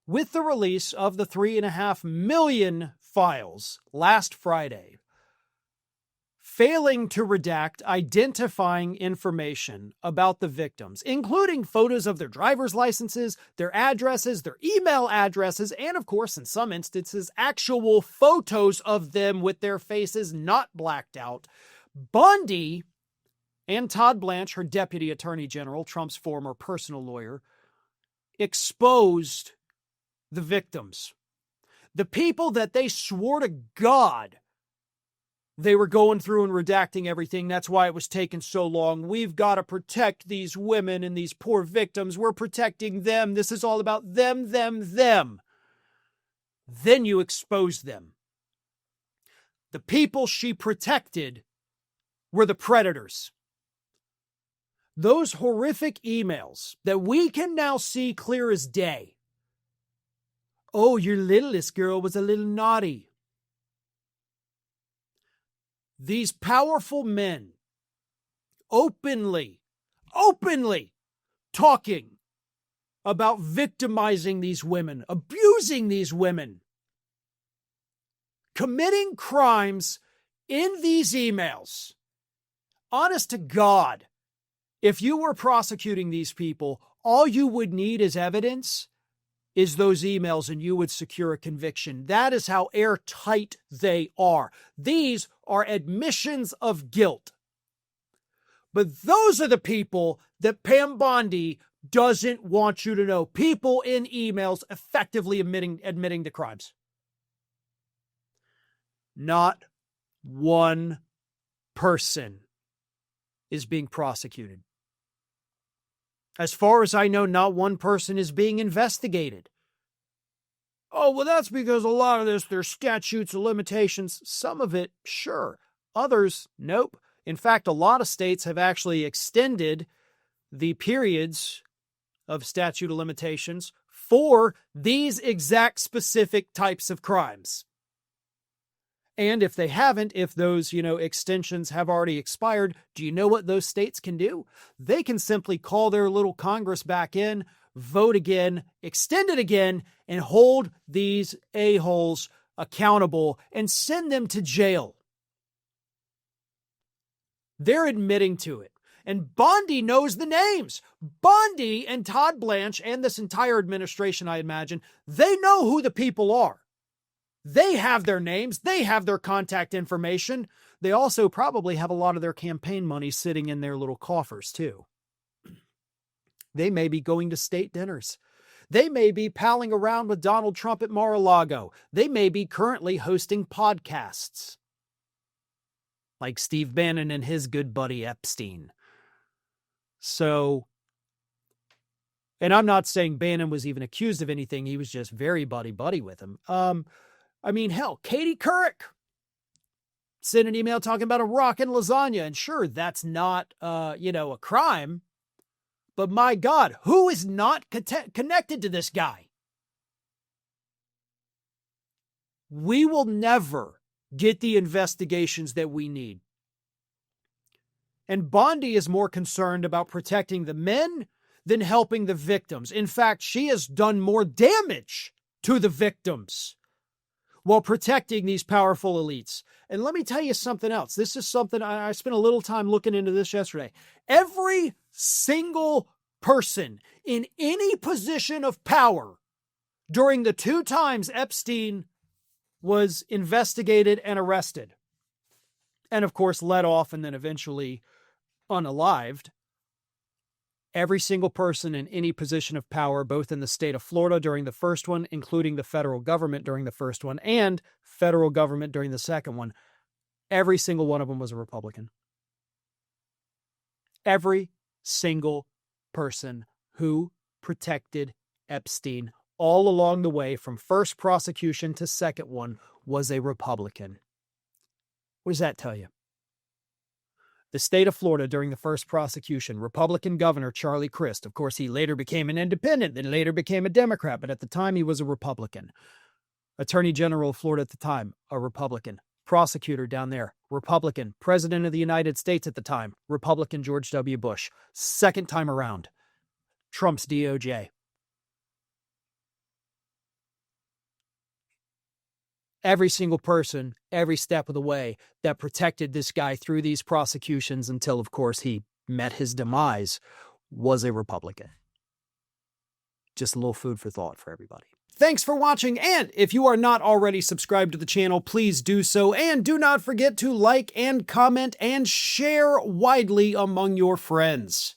with the release of the 3.5 million files last Friday, failing to redact identifying information about the victims, including photos of their driver's licenses, their addresses, their email addresses, and of course, in some instances, actual photos of them with their faces not blacked out. Bondi and Todd Blanche, her deputy attorney general, Trump's former personal lawyer, exposed the victims. The people that they swore to God they were going through and redacting everything. That's why it was taking so long. We've got to protect these women and these poor victims. We're protecting them. This is all about them. Then you expose them. The people she protected were the predators. Those horrific emails that we can now see clear as day. Oh, your littlest girl was a little naughty. These powerful men openly talking about victimizing these women, abusing these women, committing crimes in these emails. Honest to God, if you were prosecuting these people, all you would need as evidence is those emails and you would secure a conviction. That is how airtight they are. These are admissions of guilt. But those are the people that Pam Bondi doesn't want you to know. People in emails effectively admitting to crimes. Not one person is being prosecuted. As far as I know, not one person is being investigated. Oh, well, that's because a lot of this, there's statutes of limitations. Some of it, sure. Others, nope. In fact, a lot of states have actually extended the periods of statute of limitations for these exact specific types of crimes. And if they haven't, if those, extensions have already expired, do you know what those states can do? They can simply call their little Congress back in, vote again, extend it again, and hold these a-holes accountable and send them to jail. They're admitting to it. And Bondi knows the names. Bondi and Todd Blanche and this entire administration, I imagine, they know who the people are. They have their names. They have their contact information. They also probably have a lot of their campaign money sitting in their little coffers, too. They may be going to state dinners. They may be palling around with Donald Trump at Mar-a-Lago. They may be currently hosting podcasts. Like Steve Bannon and his good buddy Epstein. So, and I'm not saying Bannon was even accused of anything. He was just very buddy-buddy with him. Hell, Katie Couric sent an email talking about a rockin' lasagna. And sure, that's not, a crime. But my God, who is not connected to this guy? We will never get the investigations that we need. And Bondi is more concerned about protecting the men than helping the victims. In fact, she has done more damage to the victims while protecting these powerful elites. And let me tell you something else. This is something I spent a little time looking into this yesterday. Every single person in any position of power during the 2 times Epstein was investigated and arrested, and of course let off and then eventually unalived, every single person in any position of power, both in the state of Florida during the first one, including the federal government during the first one, and federal government during the second one, every single one of them was a Republican. Every single person who protected Epstein all along the way from first prosecution to second one was a Republican. What does that tell you? The state of Florida during the first prosecution, Republican Governor Charlie Crist. Of course, he later became an independent, then later became a Democrat, but at the time he was a Republican. Attorney General of Florida at the time, a Republican. Prosecutor down there, Republican. President of the United States at the time, Republican George W. Bush. Second time around, Trump's DOJ. every single person, every step of the way, that protected this guy through these prosecutions until, of course, he met his demise, was a Republican. Just a little food for thought for everybody. Thanks for watching, and if you are not already subscribed to the channel, please do so, and do not forget to like and comment and share widely among your friends.